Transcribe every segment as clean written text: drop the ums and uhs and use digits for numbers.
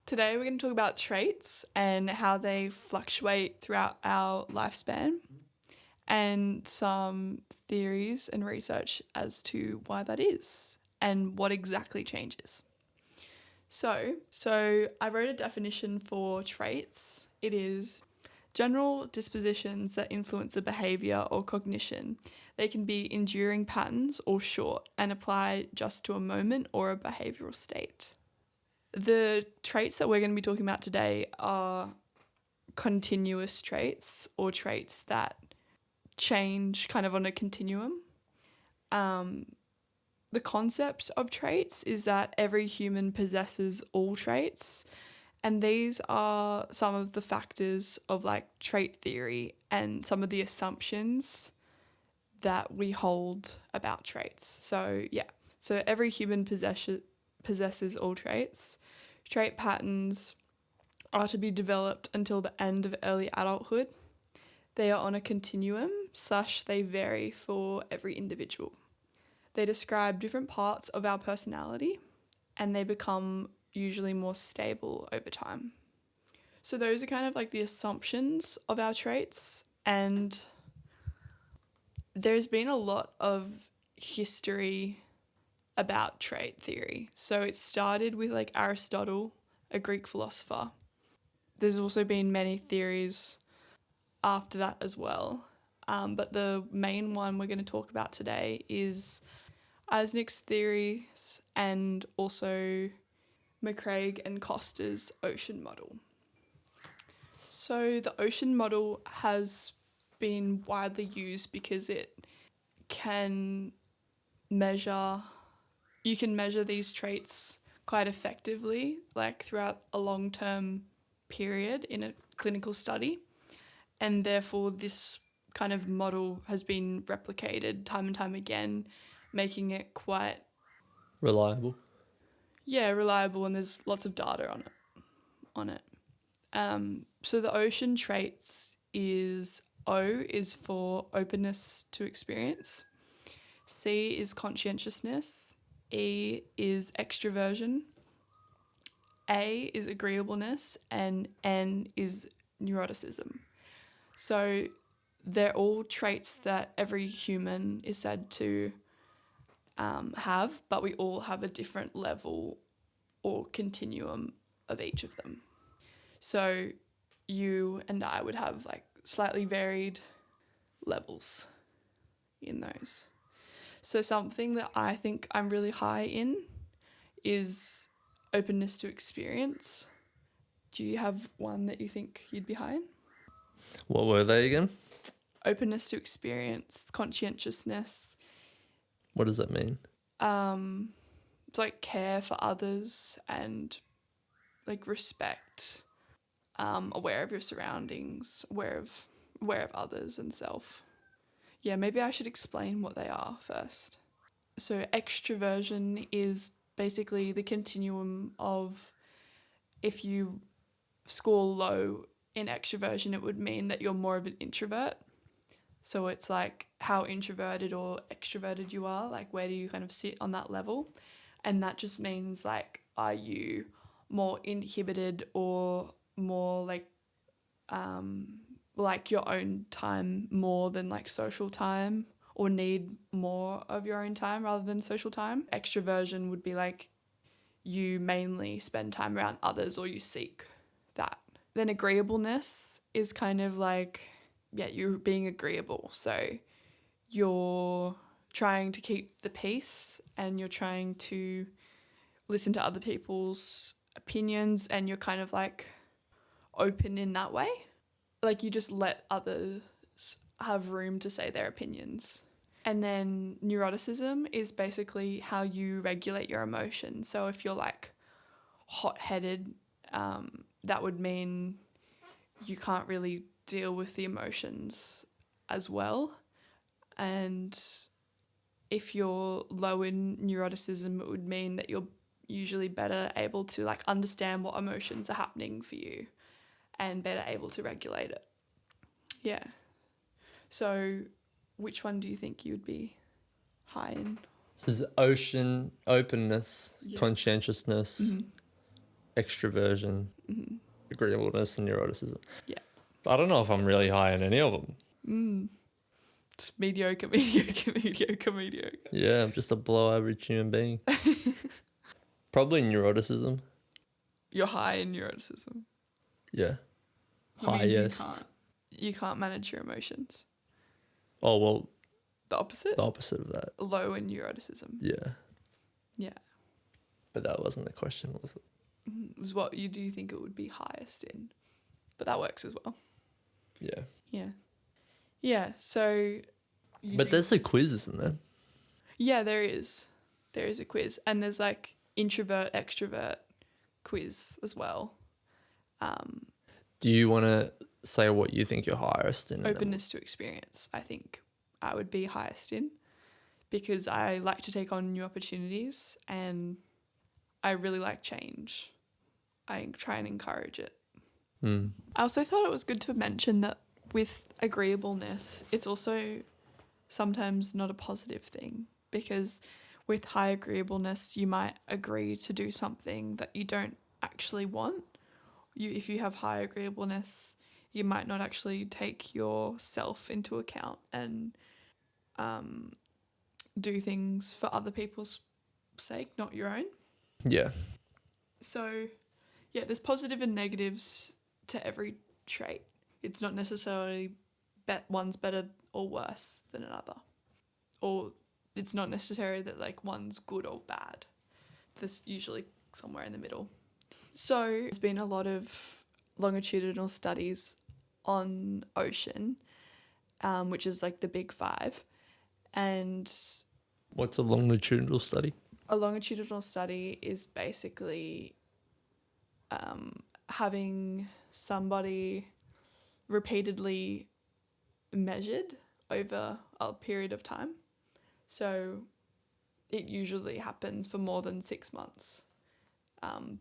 Today we're going to talk about traits and how they fluctuate throughout our lifespan and some theories and research as to why that is and what exactly changes. So I wrote a definition for traits. It is general dispositions that influence a behaviour or cognition. They can be enduring patterns or short and apply just to a moment or a behavioural state. The traits that we're going to be talking about today are continuous traits or traits that change kind of on a continuum. The concept of traits is that every human possesses all traits, and these are some of the factors of like trait theory and some of the assumptions that we hold about traits. So every human possesses all traits. Trait patterns are to be developed until the end of early adulthood. They are on a continuum, / they vary for every individual. They describe different parts of our personality and they become usually more stable over time. So those are kind of like the assumptions of our traits, and there's been a lot of history about trait theory. So it started with like Aristotle, a Greek philosopher. There's also been many theories after that as well. But the main one we're going to talk about today is Eysenck's theories and also McCraig and Costa's ocean model. So the ocean model has been widely used because it can measure these traits quite effectively, like throughout a long-term period in a clinical study. And therefore this kind of model has been replicated time and time again, making it quite reliable, and there's lots of data on it. So the ocean traits is O is for openness to experience, C is conscientiousness, E is extroversion, A is agreeableness, and N is neuroticism. So they're all traits that every human is said to have, but we all have a different level or continuum of each of them. So you and I would have like slightly varied levels in those. So something that I think I'm really high in is openness to experience. Do you have one that you think you'd be high in? What were they again? Openness to experience, conscientiousness. What does that mean? It's like care for others and like respect, aware of your surroundings, aware of others and self. Yeah, maybe I should explain what they are first. So extroversion is basically the continuum of, if you score low in extroversion, it would mean that you're more of an introvert. So it's like how introverted or extroverted you are, like where do you kind of sit on that level? And that just means like, are you more inhibited or more like your own time more than like social time, or need more of your own time rather than social time? Extroversion would be like you mainly spend time around others or you seek that. Then agreeableness is kind of like, you're being agreeable. So you're trying to keep the peace and you're trying to listen to other people's opinions, and you're kind of like open in that way. Like you just let others have room to say their opinions. And then neuroticism is basically how you regulate your emotions. So if you're like hot-headed, that would mean you can't really deal with the emotions as well. And if you're low in neuroticism, it would mean that you're usually better able to like understand what emotions are happening for you and better able to regulate it. Yeah. So which one do you think you'd be high in? This is ocean, openness, conscientiousness, extroversion, agreeableness, and neuroticism. Yeah. I don't know if I'm really high in any of them. Just mediocre, mediocre. Yeah, I'm just a below average human being. Probably neuroticism. You're high in neuroticism. Yeah. That means Highest. you can't manage your emotions. Oh, well, The opposite? the opposite of that. Low in neuroticism. Yeah. Yeah. But that wasn't the question, was it? It was what you do think it would be highest in. But that works as well. Yeah. Yeah. Yeah, so... But there's a quiz, isn't there? Yeah, there is. There is a quiz. And there's like introvert, extrovert quiz as well. Do you want to say what you think you're highest in? Openness to experience, I think I would be highest in, because I like to take on new opportunities and I really like change. I try and encourage it. I also thought it was good to mention that with agreeableness, it's also sometimes not a positive thing, because with high agreeableness, you might agree to do something that you don't actually want. If you have high agreeableness, you might not actually take yourself into account and do things for other people's sake, not your own. Yeah. So, yeah, there's positive and negatives to every trait. It's not necessarily one's better or worse than another. Or it's not necessary that like one's good or bad. There's usually somewhere in the middle. So there's been a lot of longitudinal studies on ocean, which is like the big five. And What's a longitudinal study? a longitudinal study is basically having somebody repeatedly measured over a period of time. So it usually happens for more than 6 months.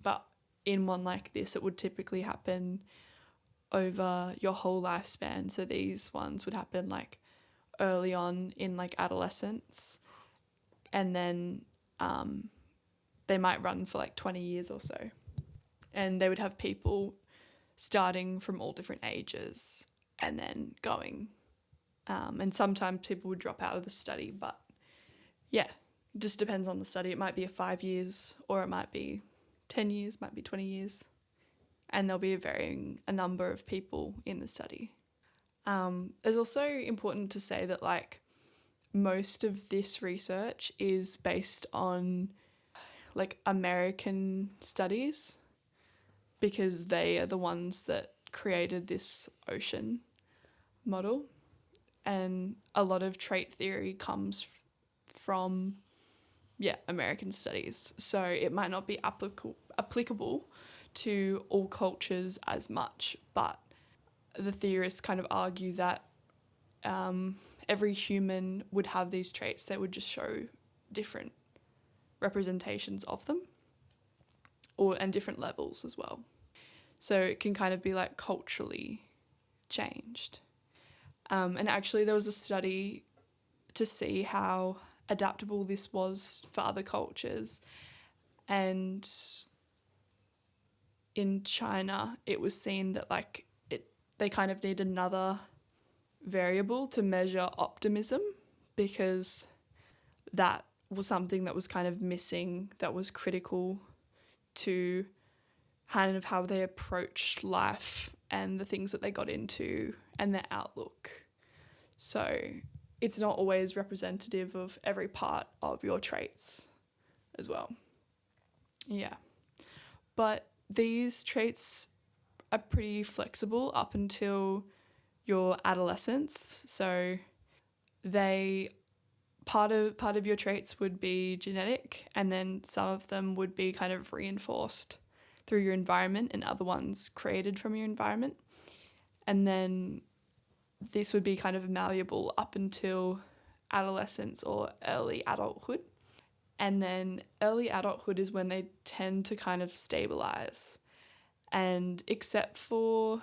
But in one like this, it would typically happen over your whole lifespan. So these ones would happen like early on in like adolescence, and then they might run for like 20 years or so. And they would have people starting from all different ages and then going. And sometimes people would drop out of the study, but yeah, it just depends on the study. It might be 5 years, or it might be 10 years, might be 20 years. And there'll be a number of people in the study. It's also important to say that like most of this research is based on like American studies, because they are the ones that created this ocean model. And a lot of trait theory comes from, American studies. So it might not be applicable to all cultures as much, but the theorists kind of argue that every human would have these traits. They would just show different representations of them, and different levels as well. So it can kind of be like culturally changed. And actually there was a study to see how adaptable this was for other cultures. And in China, it was seen that like they kind of need another variable to measure optimism, because that was something that was kind of missing, that was critical to kind of how they approached life and the things that they got into and their outlook. So it's not always representative of every part of your traits as well. Yeah. But these traits are pretty flexible up until your adolescence. So part of your traits would be genetic, and then some of them would be kind of reinforced through your environment, and other ones created from your environment. And then this would be kind of malleable up until adolescence or early adulthood. And then early adulthood is when they tend to kind of stabilize. And except for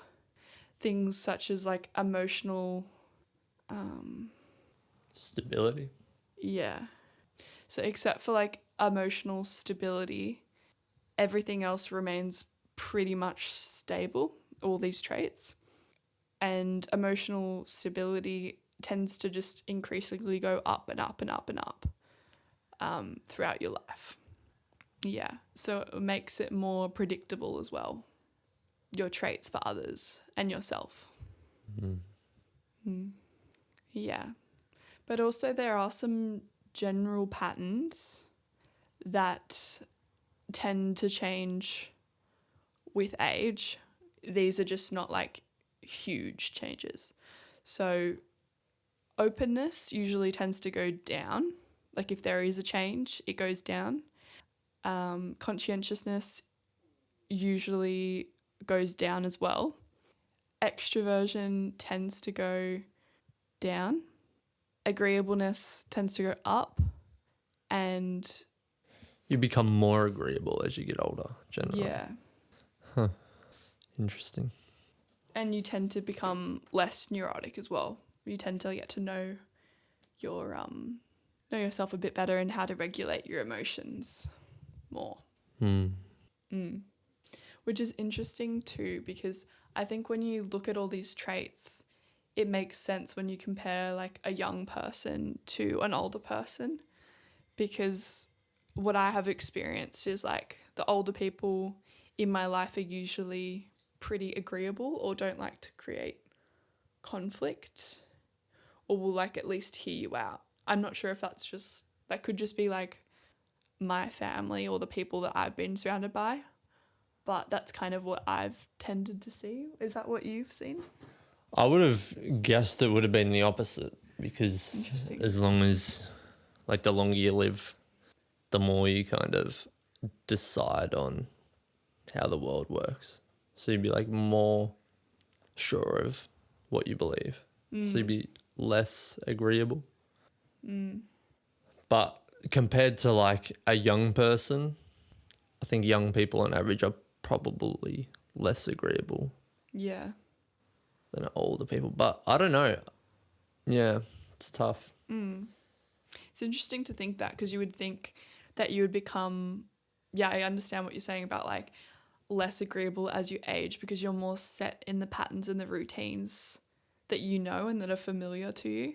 things such as like emotional... stability? Yeah. So except for like emotional stability, everything else remains pretty much stable, all these traits. And emotional stability tends to just increasingly go up and up and up and up throughout your life. Yeah, so it makes it more predictable as well, your traits for others and yourself. Yeah. But also there are some general patterns that tend to change with age. These are just not like huge changes. So openness usually tends to go down. Like if there is a change, it goes down. Conscientiousness usually goes down as well. Extroversion tends to go down. Agreeableness tends to go up. And You become more agreeable as you get older, generally. yeah. Interesting. And you tend to become less neurotic as well. You tend to get to know yourself a bit better and how to regulate your emotions more. Which is interesting too, because I think when you look at all these traits, it makes sense when you compare like a young person to an older person, because what I have experienced is like the older people in my life are usually pretty agreeable or don't like to create conflict or will like at least hear you out. I'm not sure if that could just be like my family or the people that I've been surrounded by, but that's kind of what I've tended to see. Is that what you've seen? I would have guessed it would have been the opposite, because as long as, like, the longer you live, the more you kind of decide on how the world works. So you'd be like more sure of what you believe. So you'd be less agreeable. But compared to like a young person, I think young people on average are probably less agreeable Yeah. than older people. But I don't know. Yeah, it's tough. It's interesting to think that, because you would think that you would become, yeah, I understand what you're saying about like less agreeable as you age, because you're more set in the patterns and the routines that you know and that are familiar to you.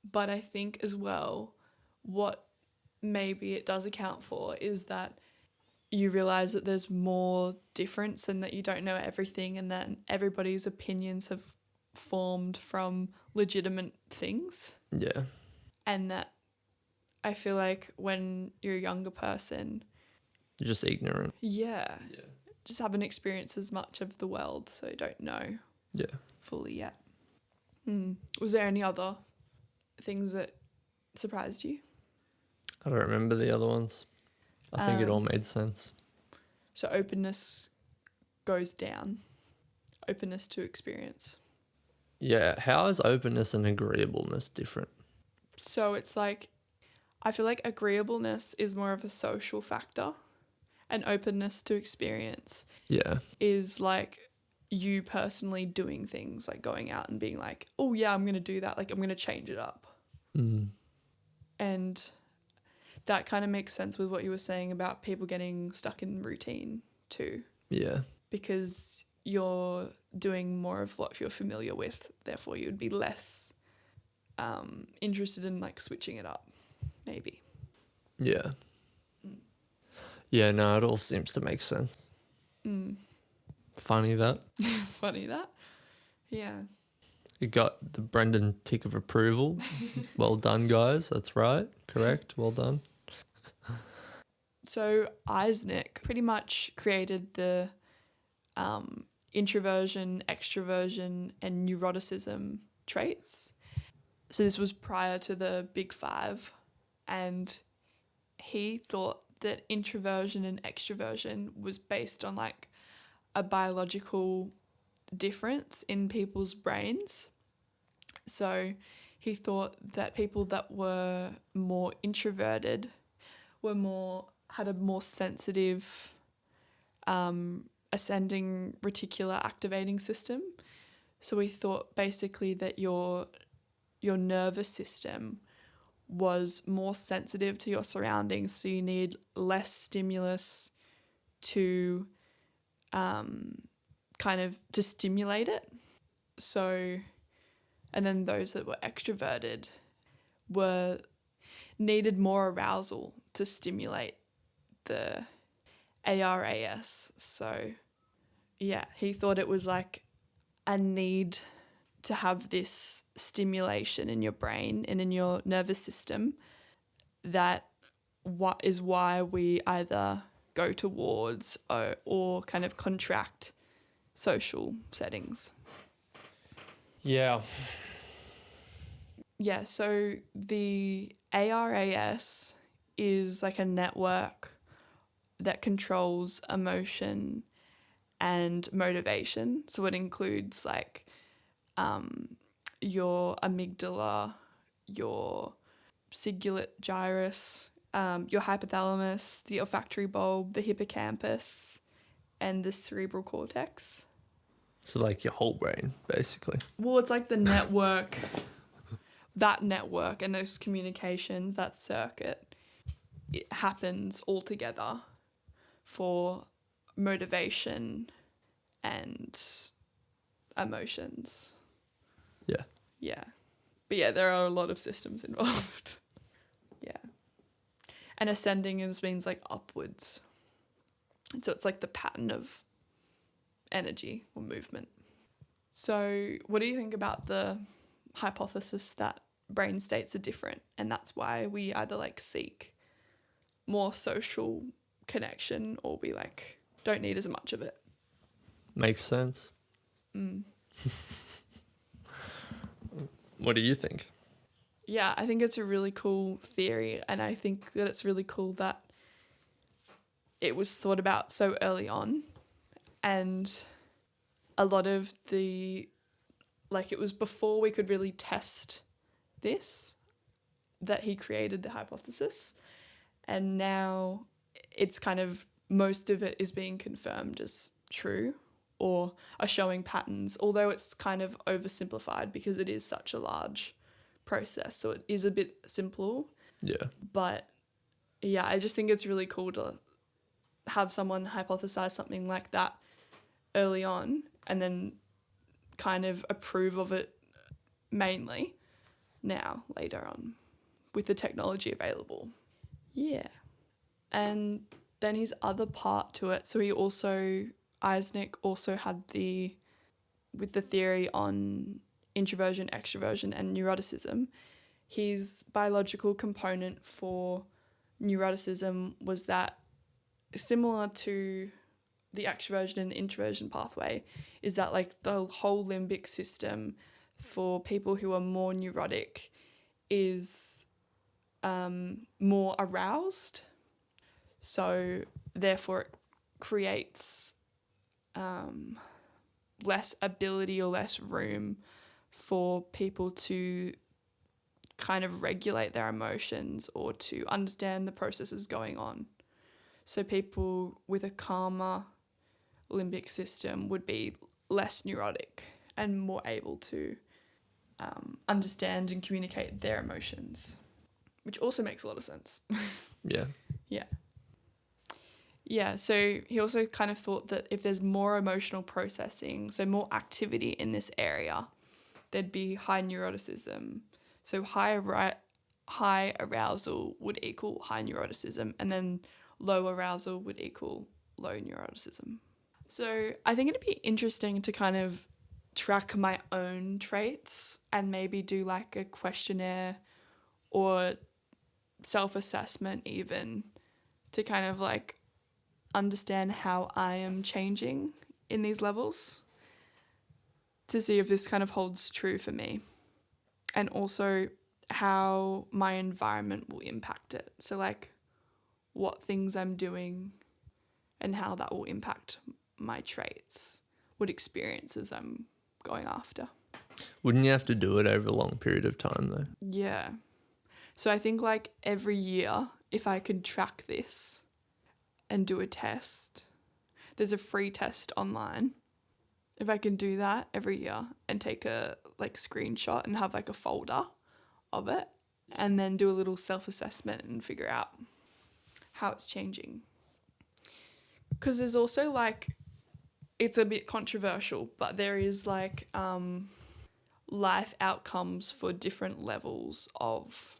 But I think as well, what maybe it does account for is that you realize that there's more difference and that you don't know everything, and that everybody's opinions have formed from legitimate things. Yeah. And that I feel like when you're a younger person, You're just ignorant. yeah, just haven't experienced as much of the world, so don't know fully yet. Was there any other things that surprised you? I don't remember the other ones. I think it all made sense. So openness goes down. Openness to experience. Yeah. How is openness and agreeableness different? So it's like, I feel like agreeableness is more of a social factor, and openness to experience is like you personally doing things, like going out and being like, oh yeah, I'm going to do that. Like I'm going to change it up. And that kind of makes sense with what you were saying about people getting stuck in routine too. Yeah. Because you're doing more of what you're familiar with, therefore you'd be less interested in like switching it up, maybe. Yeah. Yeah, no, it all seems to make sense. Funny that. Funny that. Yeah. You got the Brendan tick of approval. Well done, guys. That's right. Correct. Well done. So Eysenck pretty much created the introversion, extroversion, and neuroticism traits. So this was prior to the Big Five, and he thought that introversion and extroversion was based on like a biological difference in people's brains. So he thought that people that were more introverted had a more sensitive ascending reticular activating system. So he thought basically that your nervous system was more sensitive to your surroundings, so you need less stimulus to kind of to stimulate it. So, and then those that were extroverted needed more arousal to stimulate the ARAS. So, yeah, he thought it was like a need to have this stimulation in your brain and in your nervous system that what is why we either go towards or kind of contract social settings. Yeah. Yeah, so the ARAS is like a network that controls emotion and motivation. So it includes like your amygdala, your cingulate gyrus, your hypothalamus, the olfactory bulb, the hippocampus, and the cerebral cortex. So like your whole brain, basically. Well, it's like the network, that network and those communications, that circuit, it happens all together for motivation and emotions. Yeah. Yeah. But yeah, there are a lot of systems involved. Yeah. And ascending means like upwards. And so it's like the pattern of energy or movement. So what do you think about the hypothesis that brain states are different and that's why we either like seek more social connection or we like don't need as much of it? Makes sense. What do you think? Yeah, I think it's a really cool theory, and I think that it's really cool that it was thought about so early on, and a lot of the, like it was before we could really test this that he created the hypothesis, and now it's kind of, most of it is being confirmed as true or are showing patterns, although it's kind of oversimplified because it is such a large process. So it is a bit simple. Yeah. But yeah, I just think it's really cool to have someone hypothesize something like that early on and then kind of approve of it mainly now, later on, with the technology available. Yeah. And then his other part to it, so Eysenck also had with the theory on introversion, extroversion, and neuroticism, his biological component for neuroticism was that, similar to the extroversion and introversion pathway, is that like the whole limbic system for people who are more neurotic is more aroused. So therefore it creates less ability or less room for people to kind of regulate their emotions or to understand the processes going on. So people with a calmer limbic system would be less neurotic and more able to understand and communicate their emotions, which also makes a lot of sense. Yeah. Yeah. Yeah, so he also kind of thought that if there's more emotional processing, so more activity in this area, there'd be high neuroticism. So high arousal would equal high neuroticism, and then low arousal would equal low neuroticism. So I think it'd be interesting to kind of track my own traits and maybe do like a questionnaire or self-assessment even to kind of like understand how I am changing in these levels, to see if this kind of holds true for me, and also how my environment will impact it. So like what things I'm doing and how that will impact my traits, what experiences I'm going after. Wouldn't you have to do it over a long period of time though? Yeah. So I think like every year, if I could track this and do a test, there's a free test online. If I can do that every year and take a like screenshot and have like a folder of it and then do a little self-assessment and figure out how it's changing. Because there's also like, it's a bit controversial, but there is like life outcomes for different levels of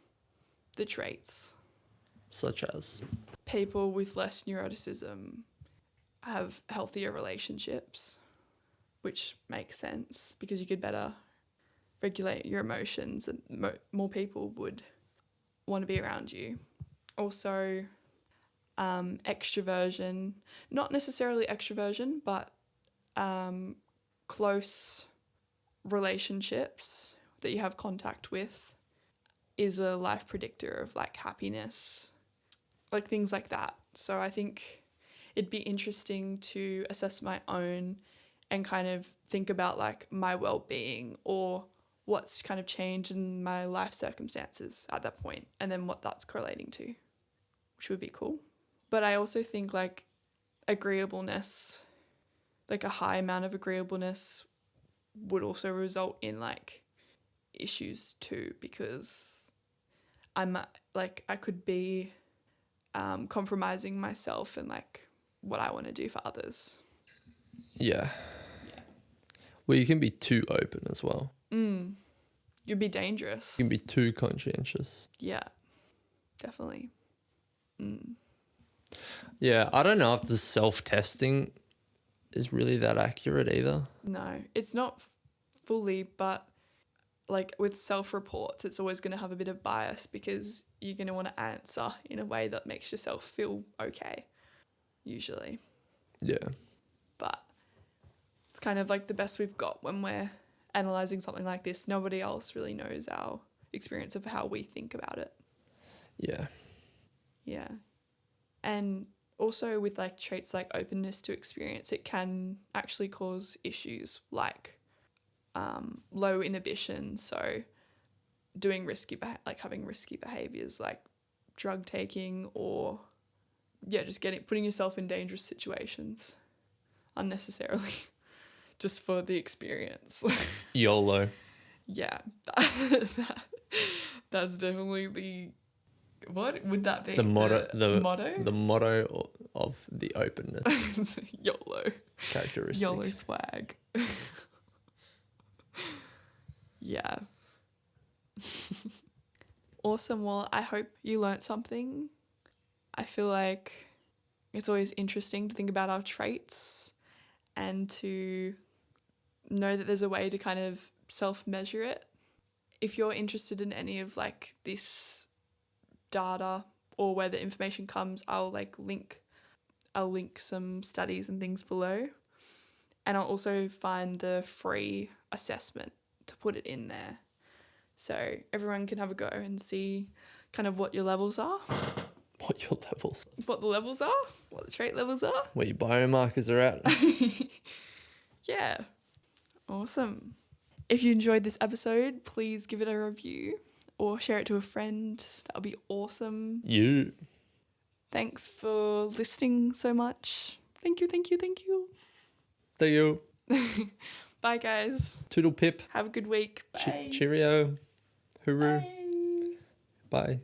the traits. Such as? People with less neuroticism have healthier relationships, which makes sense because you could better regulate your emotions and more people would want to be around you. Also, extroversion, not necessarily extroversion, but close relationships that you have contact with is a life predictor of like happiness, like things like that. So I think it'd be interesting to assess my own and kind of think about like my well-being or what's kind of changed in my life circumstances at that point and then what that's correlating to, which would be cool. But I also think like agreeableness, like a high amount of agreeableness would also result in like issues too, because I'm like, I could be compromising myself and like what I want to do for others. Yeah. Well, you can be too open as well. You'd be dangerous. You can be too conscientious. Yeah, definitely. Yeah, I don't know if the self-testing is really that accurate either. No, it's not fully, but like with self-reports, it's always going to have a bit of bias because you're going to want to answer in a way that makes yourself feel okay, usually. Yeah. But it's kind of like the best we've got when we're analysing something like this. Nobody else really knows our experience of how we think about it. Yeah. Yeah. And also with like traits like openness to experience, it can actually cause issues like low inhibition. So doing having risky behaviours like drug taking or just putting yourself in dangerous situations unnecessarily just for the experience. YOLO. Yeah. That's definitely what would that be? The motto. The The motto of the openness. YOLO. Characteristic. YOLO swag. Yeah. Awesome. Well, I hope you learnt something. I feel like it's always interesting to think about our traits and to know that there's a way to kind of self-measure it. If you're interested in any of like this data or where the information comes, I'll link some studies and things below. And I'll also find the free assessment to put it in there. So everyone can have a go and see kind of what your levels are. What your levels? What the levels are. What the trait levels are. Where your biomarkers are at. Yeah. Awesome. If you enjoyed this episode, please give it a review or share it to a friend. That would be awesome. You. Thanks for listening so much. Thank you. Thank you. Bye, guys. Toodle pip. Have a good week. Bye. Cheerio. Hooroo. Bye. Bye.